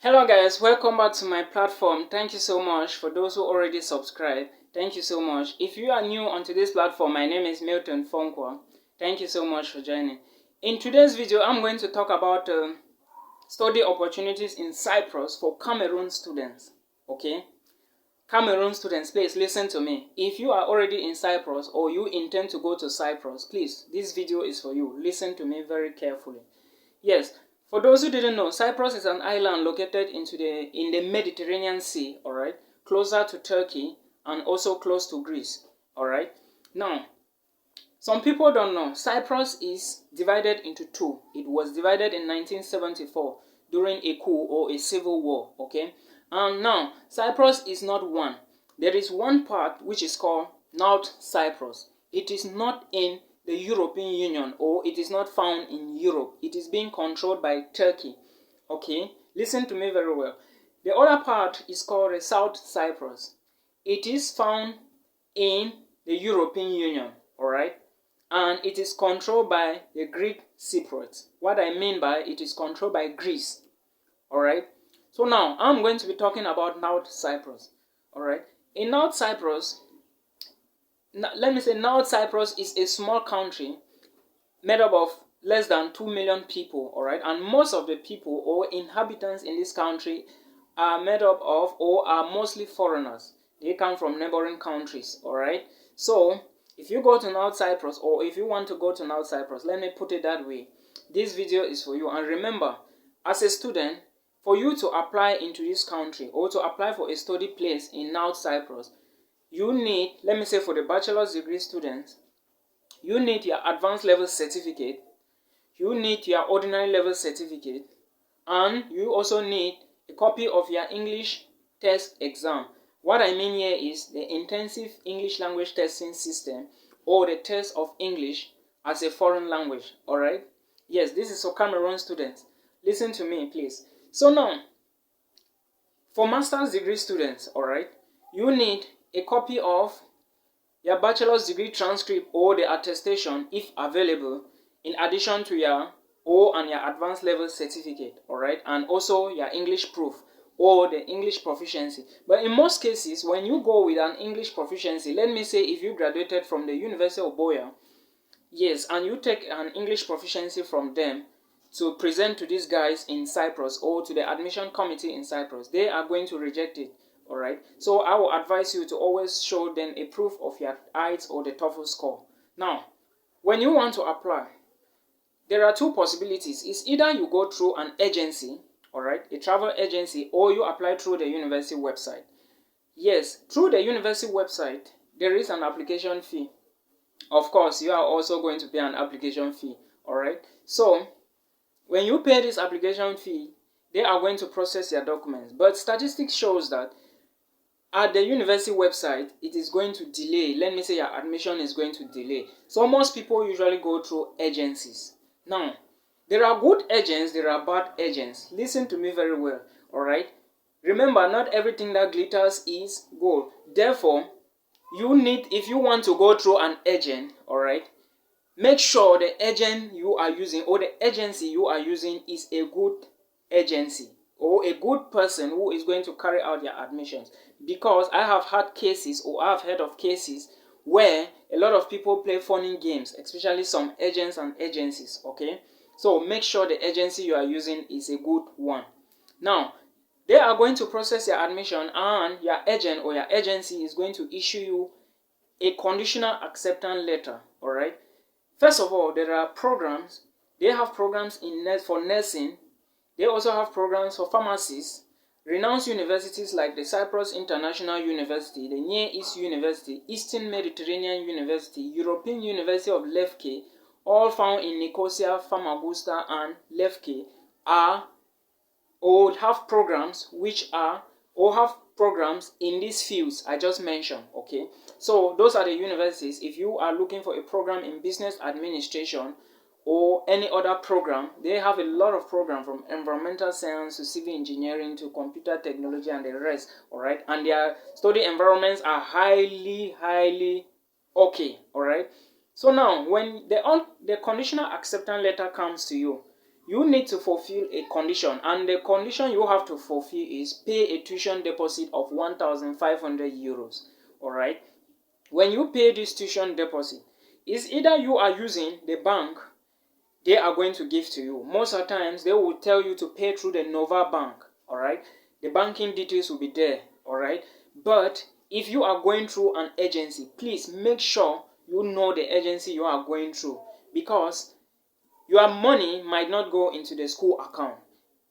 Hello guys, welcome back to my platform. Thank you so much for those who already subscribed. Thank you so much. If you are new onto this platform, my name is MILTON FONKWA. Thank you so much for joining. In today's video, I'm going to talk about study opportunities in Cyprus for Cameroon students. Okay? Cameroon students, please listen to me. If you are already in Cyprus or you intend to go to Cyprus, please, this video is for you. Listen to me very carefully. Yes, for those who didn't know, Cyprus is an island located in the Mediterranean Sea, alright, closer to Turkey and also close to Greece, alright. Now, some people don't know, Cyprus is divided into two. It was divided in 1974 during a coup or a civil war, okay. And now, Cyprus is not one. There is one part which is called North Cyprus. It is not in the European Union, or it is not found in Europe. It is being controlled by Turkey. Okay, listen to me very well. The other part is called the South Cyprus. It is found in the European Union, alright, and it is controlled by the Greek Cypriots. What I mean by it is controlled by Greece, alright. So now I'm going to be talking about North Cyprus, alright. In North Cyprus, let me say North Cyprus is a small country made up of less than 2 million people, alright, and most of the people or inhabitants in this country are made up of or are mostly foreigners. They come from neighboring countries, alright. So if you go to North Cyprus, or if you want to go to North Cyprus, let me put it that way, this video is for you. And remember, as a student, for you to apply into this country or to apply for a study place in North Cyprus, you need, let me say for the bachelor's degree students, you need your advanced level certificate, you need your ordinary level certificate, and you also need a copy of your English test exam. What I mean here is the intensive English language testing system, or the test of English as a foreign language, alright? Yes, this is for Cameroon students. Listen to me, please. So now, for master's degree students, alright, you need a copy of your bachelor's degree transcript or the attestation if available, in addition to your and your advanced level certificate, alright, and also your English proof or the English proficiency. But in most cases, when you go with an English proficiency, let me say if you graduated from the University of Boya, yes, and you take an English proficiency from them to present to these guys in Cyprus or to the admission committee in Cyprus, they are going to reject it. Alright, so I will advise you to always show them a proof of your IELTS or the TOEFL score. Now, when you want to apply, there are two possibilities. It's either you go through an agency, alright, a travel agency, or you apply through the university website. Yes, through the university website, there is an application fee. Of course, you are also going to pay an application fee, alright. So, when you pay this application fee, they are going to process your documents. But statistics shows that at the university website, it is going to delay. Let me say your admission is going to delay. So most people usually go through agencies. Now, there are good agents, there are bad agents. Listen to me very well, alright? Remember, not everything that glitters is gold. Therefore, you need, if you want to go through an agent, alright, make sure the agent you are using or the agency you are using is a good agency or a good person who is going to carry out your admissions. Because I have had cases, or I have heard of cases, where a lot of people play funny games, especially some agents and agencies, okay? So make sure the agency you are using is a good one. Now, they are going to process your admission, and your agent or your agency is going to issue you a conditional acceptance letter, alright? First of all, there are programs. They have programs for nursing. They also have programs for pharmacists. Renowned universities like the Cyprus International University, the Near East University, Eastern Mediterranean University, European University of Lefke, all found in Nicosia, Famagusta, and Lefke, are or have programs which are or have programs in these fields I just mentioned, okay? So those are the universities. If you are looking for a program in business administration or any other program, they have a lot of programs from environmental science to civil engineering to computer technology and the rest, alright? And their study environments are highly okay, alright? So now, when the conditional acceptance letter comes to you, you need to fulfill a condition, and the condition you have to fulfill is pay a tuition deposit of 1,500 euros. All right. When you pay this tuition deposit, it's either you are using the bank they are going to give to you. Most of the times, they will tell you to pay through the Nova Bank, all right? The banking details will be there, all right? But if you are going through an agency, please make sure you know the agency you are going through, because your money might not go into the school account.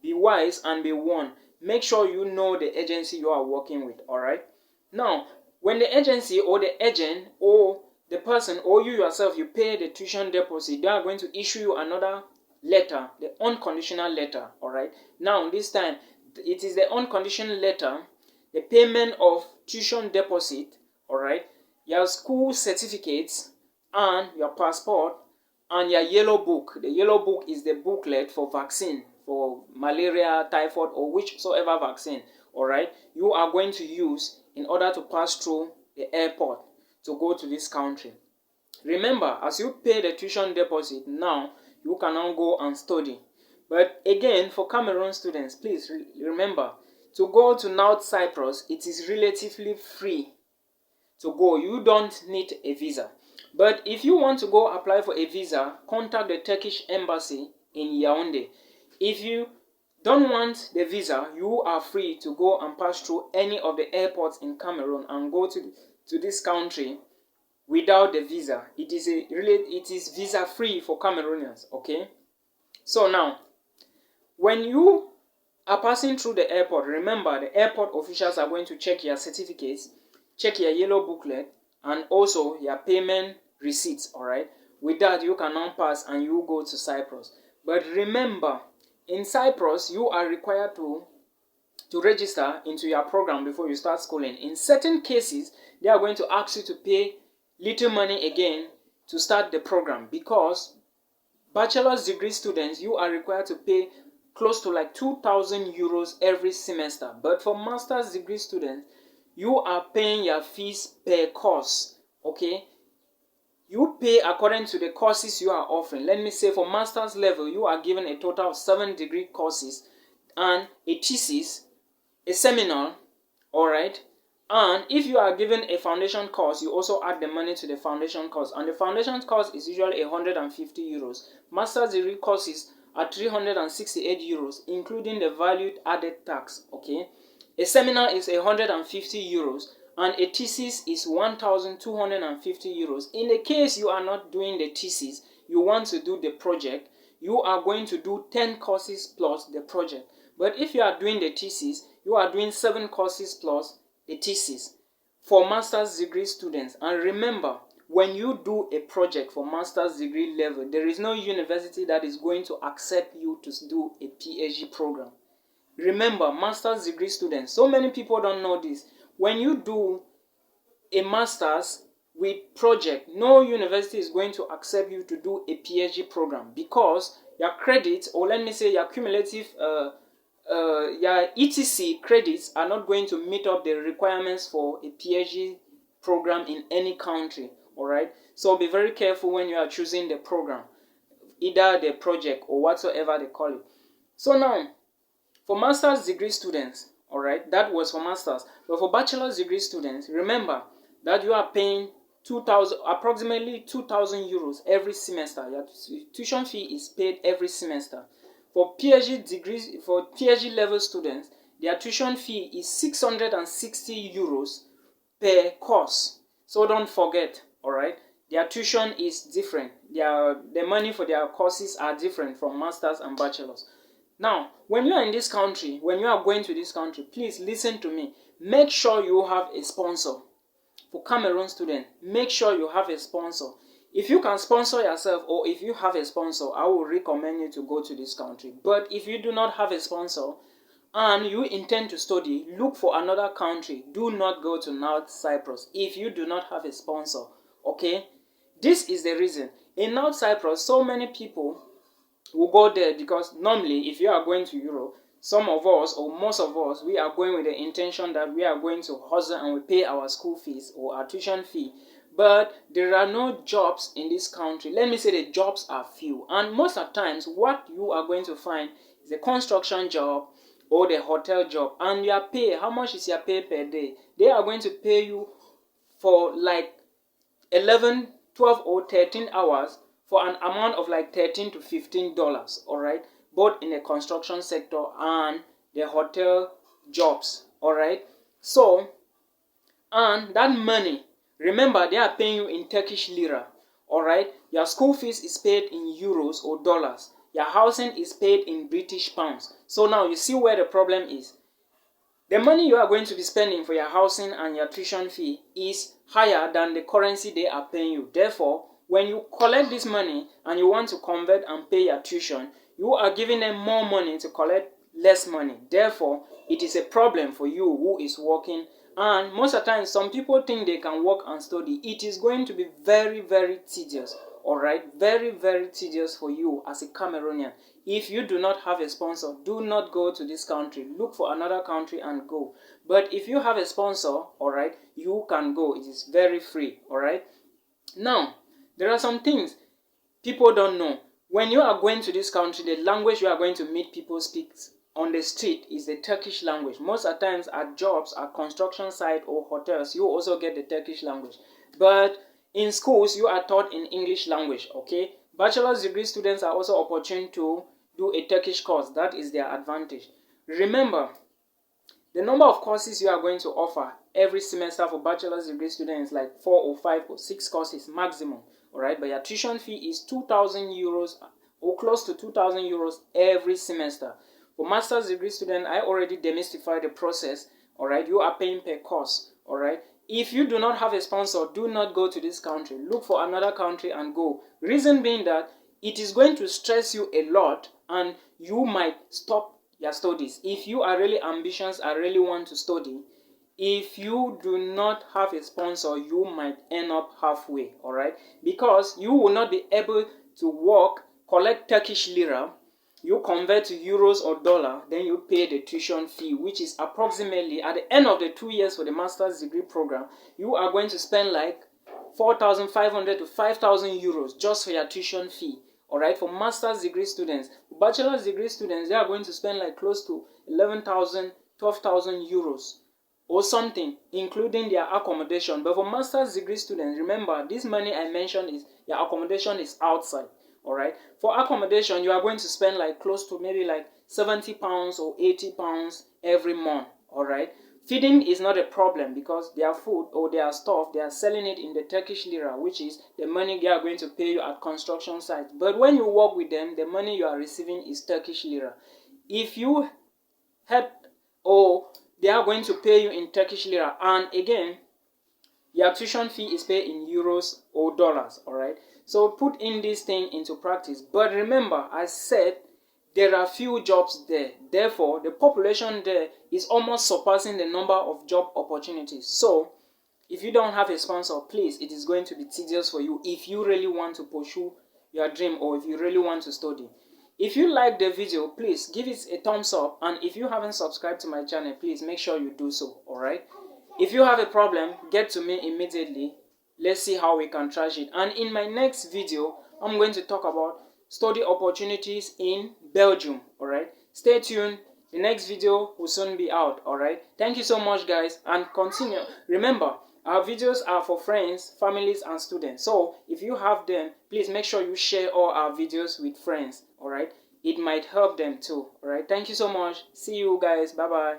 Be wise and be warned. Make sure you know the agency you are working with, all right? Now, when the agency or the agent or the person or you yourself, you pay the tuition deposit, they are going to issue you another letter, the unconditional letter, all right? Now, this time, it is the unconditional letter, the payment of tuition deposit, all right? Your school certificates and your passport and your yellow book. The yellow book is the booklet for vaccine, for malaria, typhoid, or whichsoever vaccine, all right, you are going to use in order to pass through the airport to go to this country. Remember, as you pay the tuition deposit, now you can now go and study. But again, for Cameroon students, please remember, to go to North Cyprus, it is relatively free to go. You don't need a visa. But if you want to go apply for a visa, contact the Turkish embassy in Yaoundé. If you don't want the visa, you are free to go and pass through any of the airports in Cameroon and go to this country without the visa. It is visa free for Cameroonians, okay? So now, when you are passing through the airport, remember the airport officials are going to check your certificates, check your yellow booklet, and also your payment receipts, all right? With that, you can now pass and you go to Cyprus. But remember, in Cyprus, you are required to register into your program before you start schooling. In certain cases, they are going to ask you to pay little money again to start the program, because bachelor's degree students, you are required to pay close to like 2,000 euros every semester. But for master's degree students, you are paying your fees per course, okay? You pay according to the courses you are offering. Let me say for master's level, you are given a total of 7 degree courses and a thesis, a seminar, all right? And if you are given a foundation course, you also add the money to the foundation course. And the foundation course is usually 150 euros. Master's degree courses are 368 euros, including the valued added tax, okay? A seminar is 150 euros. And a thesis is 1,250 euros. In the case you are not doing the thesis, you want to do the project, you are going to do 10 courses plus the project. But if you are doing the thesis, you are doing 7 courses plus the thesis for master's degree students. And remember, when you do a project for master's degree level, there is no university that is going to accept you to do a PhD program. Remember, master's degree students, so many people don't know this. When you do a master's with project, no university is going to accept you to do a PhD program, because your credits, or let me say your cumulative, your ETC credits are not going to meet up the requirements for a PhD program in any country, all right? So be very careful when you are choosing the program, either the project or whatsoever they call it. So now, for master's degree students, all right, that was for masters. But for bachelor's degree students, remember that you are paying approximately 2,000 euros every semester. Your tuition fee is paid every semester. For PhD level students, their tuition fee is 660 euros per course. So don't forget, all right, their tuition is different. The money for their courses are different from masters and bachelors. Now, when you are in this country, when you are going to this country, please listen to me. Make sure you have a sponsor. For Cameroon students, make sure you have a sponsor. If you can sponsor yourself, or if you have a sponsor, I will recommend you to go to this country. But if you do not have a sponsor and you intend to study, look for another country. Do not go to North Cyprus if you do not have a sponsor, okay? This is the reason. In North Cyprus, so many people will go there, because normally if you are going to Europe, some of us or most of us, we are going with the intention that we are going to hustle and we pay our school fees or our tuition fee. but there are no jobs in this country. Let me say the jobs are few, and most of the times what you are going to find is a construction job or the hotel job, and your pay, how much is your pay per day? They are going to pay you for like 11, 12 or 13 hours for an amount of like $13 to $15, all right, both in the construction sector and the hotel jobs, all right. So, and that money, remember, they are paying you in Turkish lira, all right. Your school fees is paid in euros or dollars. Your housing is paid in British pounds. So now you see where the problem is. The money you are going to be spending for your housing and your tuition fee is higher than the currency they are paying you. Therefore, when you collect this money and you want to convert and pay your tuition, you are giving them more money to collect less money. Therefore, it is a problem for you who is working. And most of the time, some people think they can work and study. It is going to be very, very tedious. All right, very, very tedious for you as a Cameroonian. If you do not have a sponsor, do not go to this country. Look for another country and go. But if you have a sponsor, all right, you can go. It is very free, all right. Now, there are some things people don't know. When you are going to this country, the language you are going to meet people speak on the street is the Turkish language. Most of the times at jobs, at construction site or hotels, you also get the Turkish language. But in schools, you are taught in English language, okay? Bachelor's degree students are also opportune to do a Turkish course. That is their advantage. Remember, the number of courses you are going to offer every semester for bachelor's degree students is like 4 or 5 or 6 courses maximum, all right? But your tuition fee is 2,000 euros or close to 2,000 euros every semester. For master's degree student, I already demystified the process, all right? You are paying per course, all right? If you do not have a sponsor, do not go to this country. Look for another country and go. Reason being that it is going to stress you a lot and you might stop your studies. If you are really ambitious and really want to study, if you do not have a sponsor, you might end up halfway, all right? Because you will not be able to work, collect Turkish lira, you convert to euros or dollar, then you pay the tuition fee, which is approximately, at the end of the 2 years for the master's degree program, you are going to spend like 4,500 to 5,000 euros just for your tuition fee, all right, for master's degree students. For bachelor's degree students, they are going to spend like close to 11,000, 12,000 euros or something, including their accommodation. But for master's degree students, remember, this money I mentioned is your accommodation is outside. All right, for accommodation, you are going to spend like close to maybe like 70 pounds or 80 pounds every month. All right, feeding is not a problem because their food or their stuff, they are selling it in the Turkish lira, which is the money they are going to pay you at construction sites. But when you work with them, the money you are receiving is Turkish lira. If you had, or they are going to pay you in Turkish lira, and again, your tuition fee is paid in euros or dollars, all right? So put in this thing into practice. But remember, I said there are few jobs there. Therefore, the population there is almost surpassing the number of job opportunities. So if you don't have a sponsor, please, it is going to be tedious for you if you really want to pursue your dream or if you really want to study. If you like the video, please give it a thumbs up. And if you haven't subscribed to my channel, please make sure you do so, all right? If you have a problem, get to me immediately. Let's see how we can trash it. And in my next video, I'm going to talk about study opportunities in Belgium, all right? Stay tuned. The next video will soon be out, all right? Thank you so much, guys, and continue. Remember, our videos are for friends, families, and students. So if you have them, please make sure you share all our videos with friends, all right? It might help them too, all right? Thank you so much. See you guys. Bye-bye.